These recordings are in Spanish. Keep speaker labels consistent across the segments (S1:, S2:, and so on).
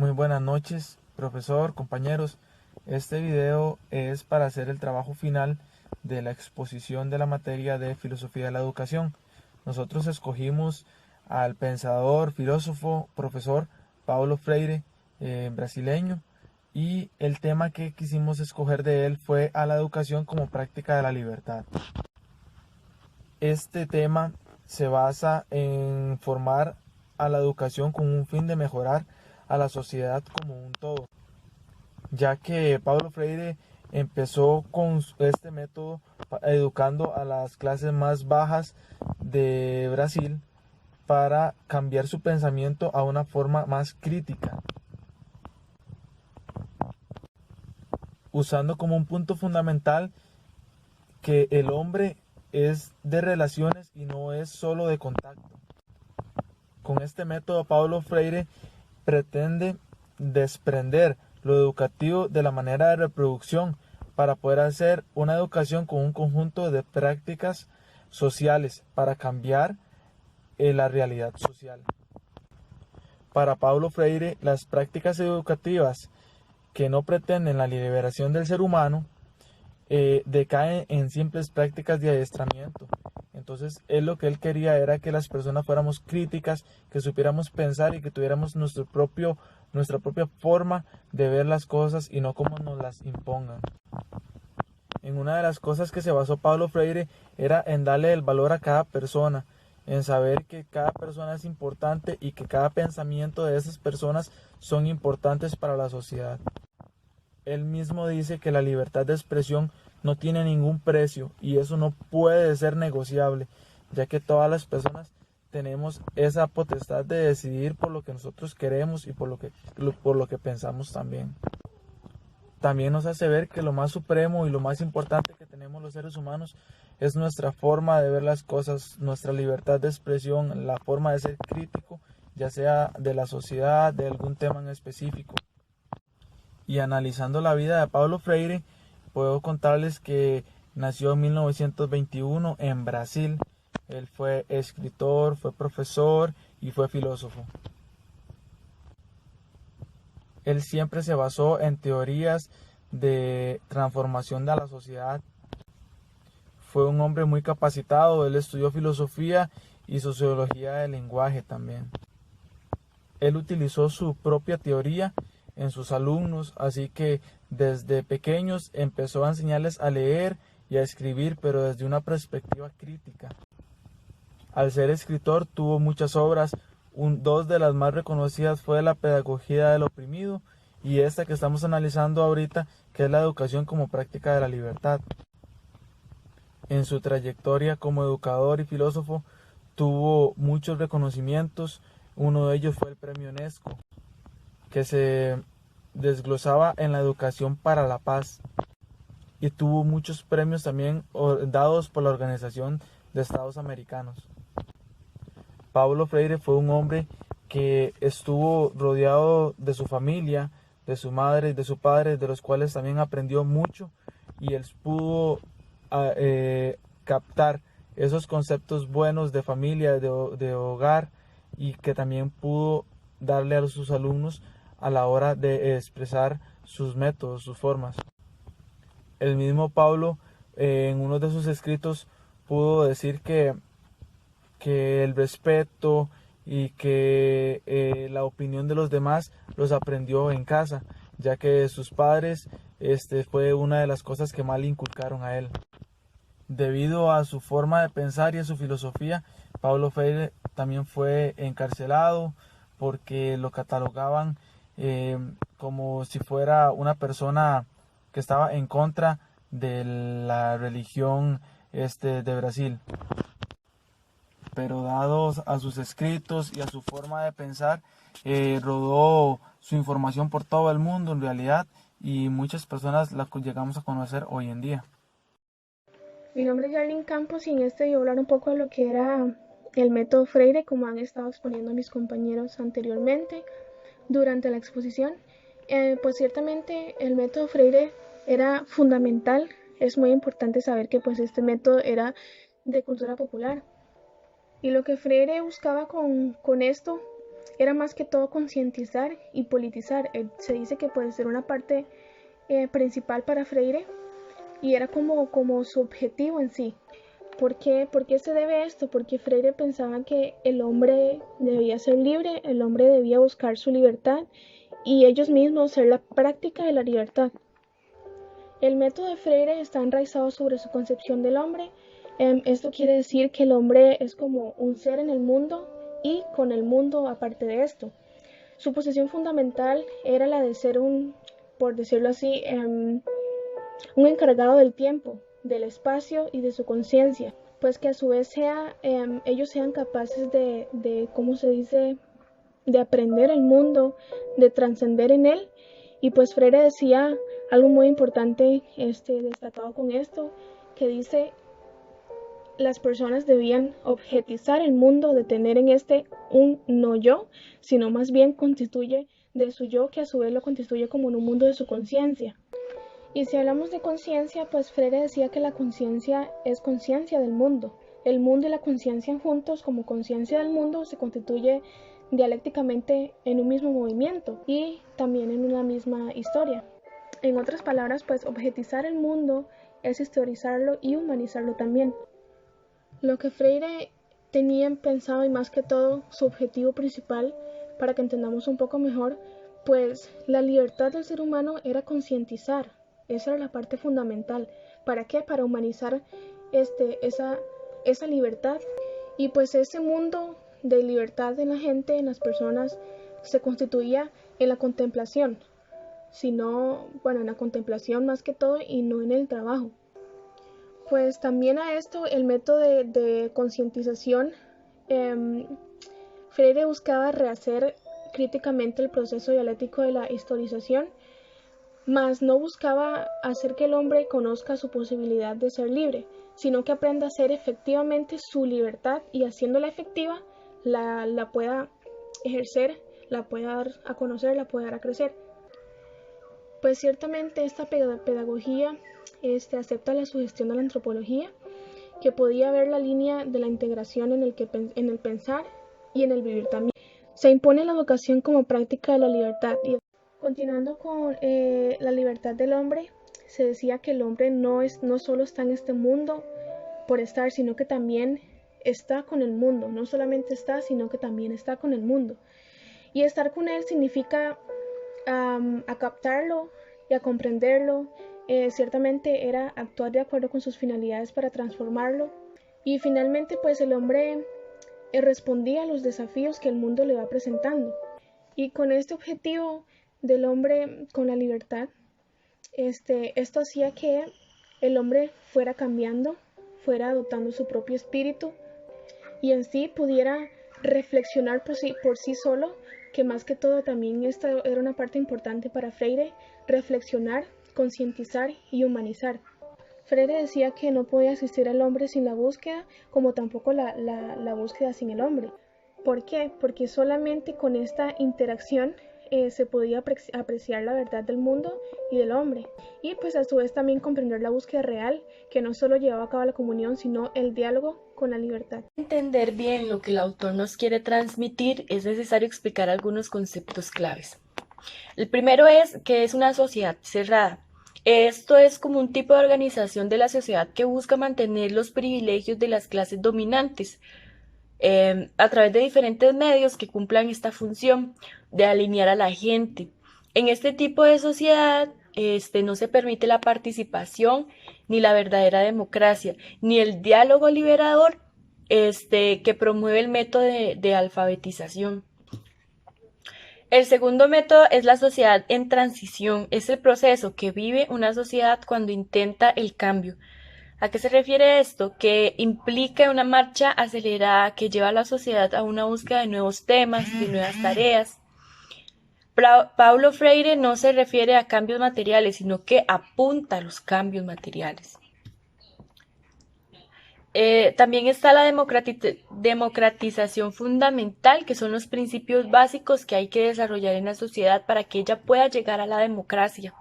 S1: Muy buenas noches, profesor, compañeros. Este video es para hacer el trabajo final de la exposición de la materia de Filosofía de la Educación. Nosotros escogimos al pensador, filósofo, profesor Paulo Freire, brasileño, y el tema que quisimos escoger de él fue a la educación como práctica de la libertad. Este tema se basa en formar a la educación con un fin de mejorar a la sociedad como un todo, ya que Paulo Freire empezó con este método educando a las clases más bajas de Brasil para cambiar su pensamiento a una forma más crítica, usando como un punto fundamental que el hombre es de relaciones y no es solo de contacto. Con este método, Paulo Freire pretende desprender lo educativo de la manera de reproducción para poder hacer una educación con un conjunto de prácticas sociales para cambiar la realidad social. Para Paulo Freire, las prácticas educativas que no pretenden la liberación del ser humano decaen en simples prácticas de adiestramiento. Entonces, lo que él quería era que las personas fuéramos críticas, que supiéramos pensar y que tuviéramos nuestra propia forma de ver las cosas y no como nos las impongan. En una de las cosas que se basó Paulo Freire era en darle el valor a cada persona, en saber que cada persona es importante y que cada pensamiento de esas personas son importantes para la sociedad. Él mismo dice que la libertad de expresión no tiene ningún precio y eso no puede ser negociable, ya que todas las personas tenemos esa potestad de decidir por lo que nosotros queremos y por lo que pensamos también. También nos hace ver que lo más supremo y lo más importante que tenemos los seres humanos es nuestra forma de ver las cosas, nuestra libertad de expresión, la forma de ser crítico, ya sea de la sociedad, de algún tema en específico. Y analizando la vida de Paulo Freire, puedo contarles que nació en 1921 en Brasil. Él fue escritor, fue profesor y fue filósofo. Él siempre se basó en teorías de transformación de la sociedad. Fue un hombre muy capacitado, él estudió filosofía y sociología del lenguaje también. Él utilizó su propia teoría en sus alumnos, así que desde pequeños empezó a enseñarles a leer y a escribir, pero desde una perspectiva crítica. Al ser escritor tuvo muchas obras, dos de las más reconocidas fue La pedagogía del oprimido y esta que estamos analizando ahorita, que es la educación como práctica de la libertad. En su trayectoria como educador y filósofo tuvo muchos reconocimientos, uno de ellos fue el premio UNESCO, que se desglosaba en la educación para la paz, y tuvo muchos premios también dados por la Organización de Estados Americanos. Paulo Freire fue un hombre que estuvo rodeado de su familia, de su madre y de su padre, de los cuales también aprendió mucho, y él pudo captar esos conceptos buenos de familia, de hogar, y que también pudo darle a sus alumnos a la hora de expresar sus métodos, sus formas. El mismo Pablo en uno de sus escritos pudo decir que el respeto y que la opinión de los demás los aprendió en casa, ya que sus padres fue una de las cosas que más le inculcaron a él. Debido a su forma de pensar y a su filosofía, Paulo Freire también fue encarcelado porque lo catalogaban como si fuera una persona que estaba en contra de la religión de Brasil. Pero dados a sus escritos y a su forma de pensar, rodó su información por todo el mundo en realidad, y muchas personas la llegamos a conocer hoy en día.
S2: Mi nombre es Yarlin Campos y en este voy a hablar un poco de lo que era el método Freire, como han estado exponiendo mis compañeros anteriormente durante la exposición. Pues ciertamente el método Freire era fundamental. Es muy importante saber que pues este método era de cultura popular. Y lo que Freire buscaba con esto era más que todo concientizar y politizar. Se dice que puede ser una parte principal para Freire y era como su objetivo en sí. ¿Por qué se debe esto? Porque Freire pensaba que el hombre debía ser libre, el hombre debía buscar su libertad y ellos mismos ser la práctica de la libertad. El método de Freire está enraizado sobre su concepción del hombre. Esto quiere decir que el hombre es como un ser en el mundo y con el mundo aparte de esto. Su posición fundamental era la de ser por decirlo así, un encargado del tiempo, del espacio y de su conciencia, pues que a su vez ellos sean capaces de, ¿cómo se dice?, de aprender el mundo, de trascender en él. Y pues Freire decía algo muy importante, destacado con esto, que dice: las personas debían objetizar el mundo, de tener en un no yo, sino más bien constituye de su yo, que a su vez lo constituye como en un mundo de su conciencia. Y si hablamos de conciencia, pues Freire decía que la conciencia es conciencia del mundo. El mundo y la conciencia juntos como conciencia del mundo se constituye dialécticamente en un mismo movimiento y también en una misma historia. En otras palabras, pues objetizar el mundo es historizarlo y humanizarlo también. Lo que Freire tenía pensado, y más que todo su objetivo principal, para que entendamos un poco mejor, pues la libertad del ser humano era concientizar. Esa era la parte fundamental. ¿Para qué? Para humanizar esa libertad. Y pues ese mundo de libertad en la gente, en las personas, se constituía en la contemplación. En la contemplación más que todo y no en el trabajo. Pues también a esto, el método de concientización, Freire buscaba rehacer críticamente el proceso dialéctico de la historización, mas no buscaba hacer que el hombre conozca su posibilidad de ser libre, sino que aprenda a hacer efectivamente su libertad y haciéndola efectiva la pueda ejercer, la pueda dar a conocer, la pueda dar a crecer. Pues ciertamente esta pedagogía acepta la sugestión de la antropología, que podía ver la línea de la integración en el pensar y en el vivir también. Se impone la educación como práctica de la libertad. Y continuando con la libertad del hombre, se decía que el hombre no solo está en este mundo por estar, sino que también está con el mundo. No solamente está, sino que también está con el mundo. Y estar con él significa a captarlo y a comprenderlo. Ciertamente era actuar de acuerdo con sus finalidades para transformarlo. Y finalmente, pues el hombre respondía a los desafíos que el mundo le va presentando. Y con este objetivo del hombre con la libertad, esto hacía que el hombre fuera cambiando, fuera adoptando su propio espíritu y en sí pudiera reflexionar por sí solo, que más que todo también esta era una parte importante para Freire: reflexionar, concientizar y humanizar. Freire decía que no podía existir el hombre sin la búsqueda, como tampoco la búsqueda sin el hombre. ¿Por qué? Porque solamente con esta interacción se podía apreciar la verdad del mundo y del hombre. Y pues a su vez también comprender la búsqueda real, que no solo llevaba a cabo la comunión, sino el diálogo con la libertad.
S3: Para entender bien lo que el autor nos quiere transmitir, es necesario explicar algunos conceptos claves. El primero es que es una sociedad cerrada. Esto es como un tipo de organización de la sociedad que busca mantener los privilegios de las clases dominantes a través de diferentes medios que cumplan esta función de alinear a la gente. En este tipo de sociedad no se permite la participación, ni la verdadera democracia, ni el diálogo liberador que promueve el método de alfabetización. El segundo método es la sociedad en transición. Es el proceso que vive una sociedad cuando intenta el cambio. ¿A qué se refiere esto? Que implica una marcha acelerada que lleva a la sociedad a una búsqueda de nuevos temas, de nuevas tareas. Paulo Freire no se refiere a cambios materiales, sino que apunta a los cambios materiales. También está la democratización fundamental, que son los principios básicos que hay que desarrollar en la sociedad para que ella pueda llegar a la democracia.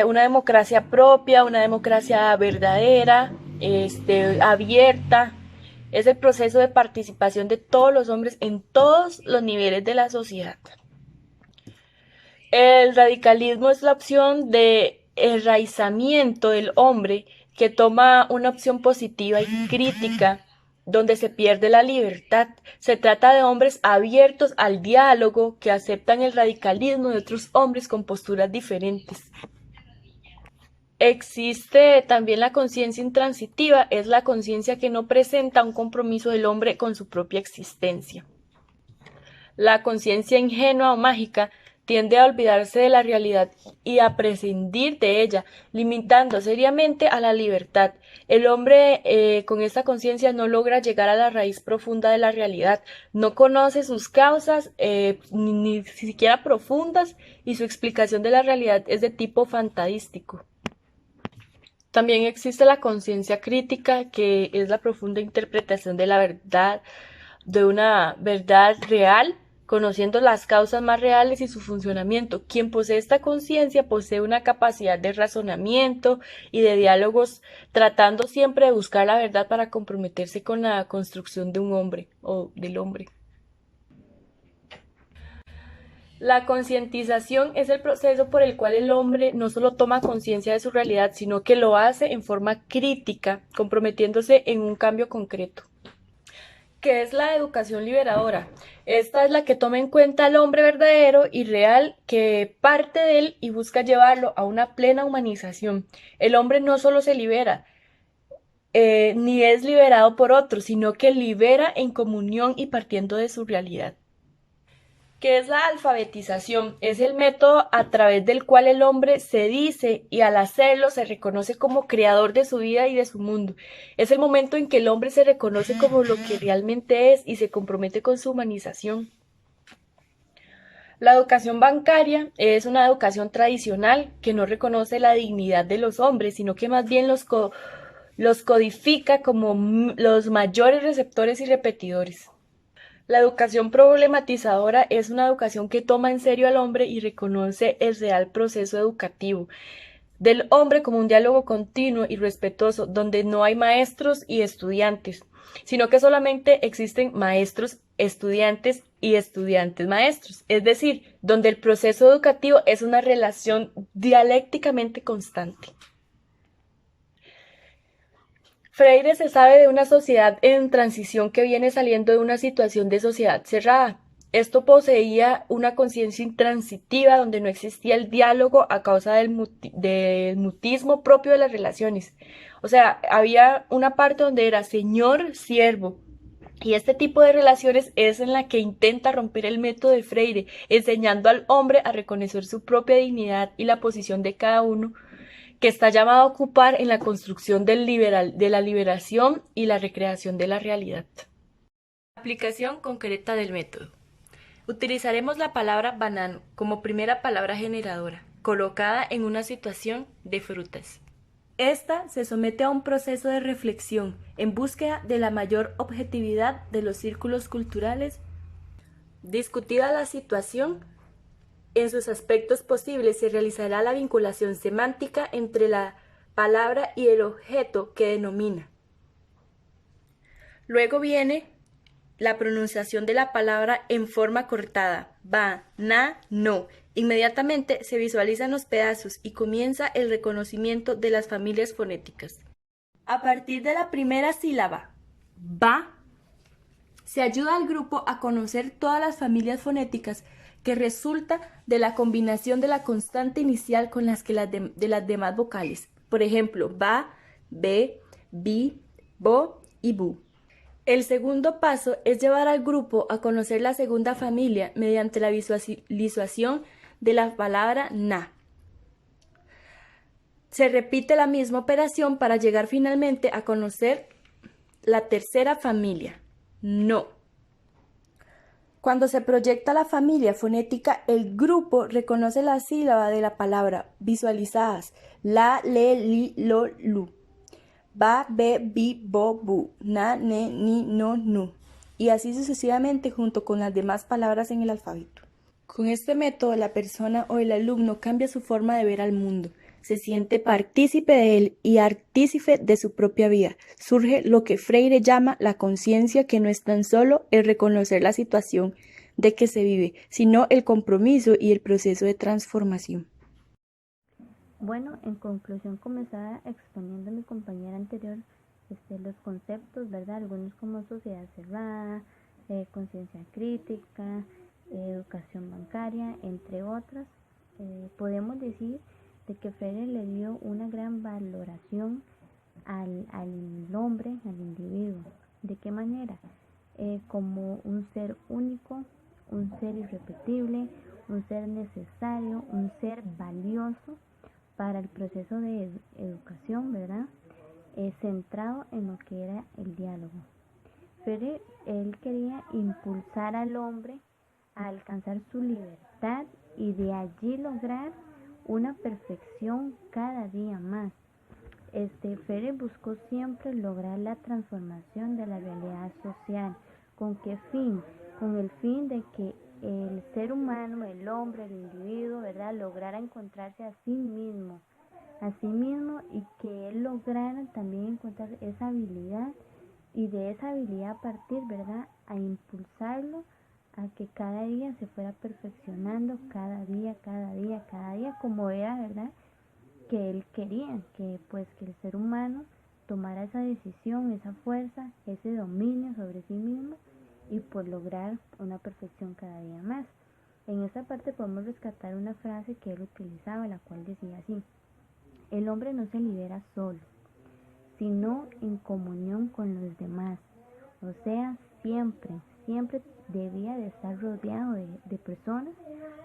S3: Una democracia propia, una democracia verdadera, abierta, es el proceso de participación de todos los hombres en todos los niveles de la sociedad. El radicalismo es la opción de enraizamiento del hombre que toma una opción positiva y crítica, donde se pierde la libertad. Se trata de hombres abiertos al diálogo que aceptan el radicalismo de otros hombres con posturas diferentes. Existe también la conciencia intransitiva, es la conciencia que no presenta un compromiso del hombre con su propia existencia. La conciencia ingenua o mágica tiende a olvidarse de la realidad y a prescindir de ella, limitando seriamente a la libertad. El hombre con esta conciencia no logra llegar a la raíz profunda de la realidad, no conoce sus causas, ni siquiera profundas, y su explicación de la realidad es de tipo fantástico. También existe la conciencia crítica, que es la profunda interpretación de la verdad, de una verdad real, conociendo las causas más reales y su funcionamiento. Quien posee esta conciencia posee una capacidad de razonamiento y de diálogos, tratando siempre de buscar la verdad para comprometerse con la construcción de un hombre o del hombre. La concientización es el proceso por el cual el hombre no solo toma conciencia de su realidad, sino que lo hace en forma crítica, comprometiéndose en un cambio concreto. ¿Qué es la educación liberadora? Esta es la que toma en cuenta al hombre verdadero y real, que parte de él y busca llevarlo a una plena humanización. El hombre no solo se libera, ni es liberado por otros, sino que libera en comunión y partiendo de su realidad. ¿Qué es la alfabetización? Es el método a través del cual el hombre se dice y al hacerlo se reconoce como creador de su vida y de su mundo. Es el momento en que el hombre se reconoce como lo que realmente es y se compromete con su humanización. La educación bancaria es una educación tradicional que no reconoce la dignidad de los hombres, sino que más bien los codifica como los mayores receptores y repetidores. La educación problematizadora es una educación que toma en serio al hombre y reconoce el real proceso educativo del hombre como un diálogo continuo y respetuoso, donde no hay maestros y estudiantes, sino que solamente existen maestros, estudiantes y estudiantes maestros, es decir, donde el proceso educativo es una relación dialécticamente constante. Freire se sabe de una sociedad en transición que viene saliendo de una situación de sociedad cerrada. Esto poseía una conciencia intransitiva donde no existía el diálogo a causa del mutismo propio de las relaciones. O sea, había una parte donde era señor-siervo. Y este tipo de relaciones es en la que intenta romper el método de Freire, enseñando al hombre a reconocer su propia dignidad y la posición de cada uno, que está llamado a ocupar en la construcción de la liberación y la recreación de la realidad. Aplicación concreta del método. Utilizaremos la palabra banano como primera palabra generadora, colocada en una situación de frutas. Esta se somete a un proceso de reflexión en búsqueda de la mayor objetividad de los círculos culturales. Discutida la situación, en sus aspectos posibles se realizará la vinculación semántica entre la palabra y el objeto que denomina. Luego viene la pronunciación de la palabra en forma cortada, ba, na, no. Inmediatamente se visualizan los pedazos y comienza el reconocimiento de las familias fonéticas. A partir de la primera sílaba, ba, se ayuda al grupo a conocer todas las familias fonéticas que resulta de la combinación de la constante inicial con las de las demás vocales. Por ejemplo, ba, be, bi, bo y bu. El segundo paso es llevar al grupo a conocer la segunda familia mediante la visualización de la palabra na. Se repite la misma operación para llegar finalmente a conocer la tercera familia, no. Cuando se proyecta la familia fonética, el grupo reconoce la sílaba de la palabra visualizadas, la, le, li, lo, lu, ba, be, bi, bo, bu, na, ne, ni, no, nu, y así sucesivamente junto con las demás palabras en el alfabeto. Con este método, la persona o el alumno cambia su forma de ver al mundo. se siente partícipe de él y artífice de su propia vida. Surge lo que Freire llama la conciencia, que no es tan solo el reconocer la situación de que se vive, sino el compromiso y el proceso de transformación.
S4: Bueno, en conclusión, como estaba exponiendo mi compañera anterior, los conceptos, ¿verdad? Algunos como sociedad cerrada, conciencia crítica, educación bancaria, entre otras. Podemos decir de que Freire le dio una gran valoración al hombre, al individuo. ¿De qué manera? Como un ser único, un ser irrepetible, un ser necesario, un ser valioso para el proceso de educación, ¿verdad? Centrado en lo que era el diálogo. Pero él quería impulsar al hombre a alcanzar su libertad y de allí lograr una perfección cada día más. Freire buscó siempre lograr la transformación de la realidad social. ¿Con qué fin? Con el fin de que el ser humano, el hombre, el individuo, ¿verdad?, lograra encontrarse a sí mismo y que él lograra también encontrar esa habilidad y de esa habilidad partir, ¿verdad?, a impulsarlo a que cada día se fuera perfeccionando, cada día, como era, ¿verdad?, que él quería, que el ser humano tomara esa decisión, esa fuerza, ese dominio sobre sí mismo y por lograr una perfección cada día más. En esta parte podemos rescatar una frase que él utilizaba, la cual decía así: el hombre no se libera solo, sino en comunión con los demás. O sea, siempre debía de estar rodeado de personas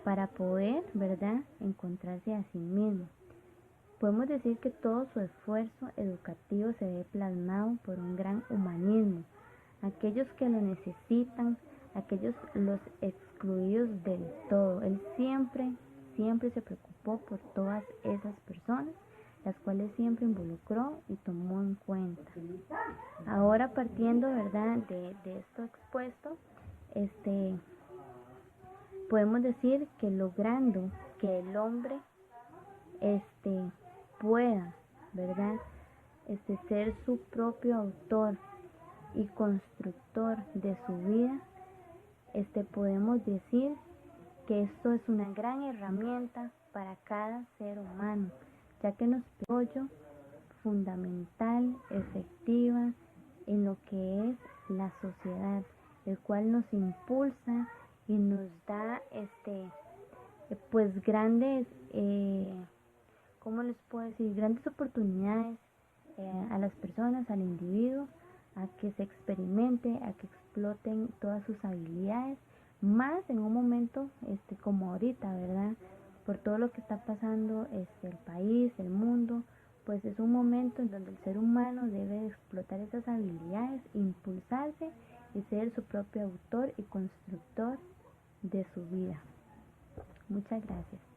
S4: para poder, ¿verdad?, encontrarse a sí mismo. Podemos decir que todo su esfuerzo educativo se ve plasmado por un gran humanismo. Aquellos que lo necesitan, aquellos los excluidos del todo. Él siempre se preocupó por todas esas personas, las cuales siempre involucró y tomó en cuenta. Ahora partiendo, ¿verdad?, de esto expuesto, podemos decir que logrando que el hombre pueda, ¿verdad?, ser su propio autor y constructor de su vida, podemos decir que esto es una gran herramienta para cada ser humano, ya que nos apoyo fundamental, efectiva en lo que es la sociedad, el cual nos impulsa y nos da grandes ¿cómo les puedo decir? Grandes oportunidades a las personas, al individuo, a que se experimente, a que exploten todas sus habilidades, más en un momento como ahorita, ¿verdad? Por todo lo que está pasando el país, el mundo, pues es un momento en donde el ser humano debe explotar esas habilidades, impulsarse y ser su propio autor y constructor de su vida. Muchas gracias.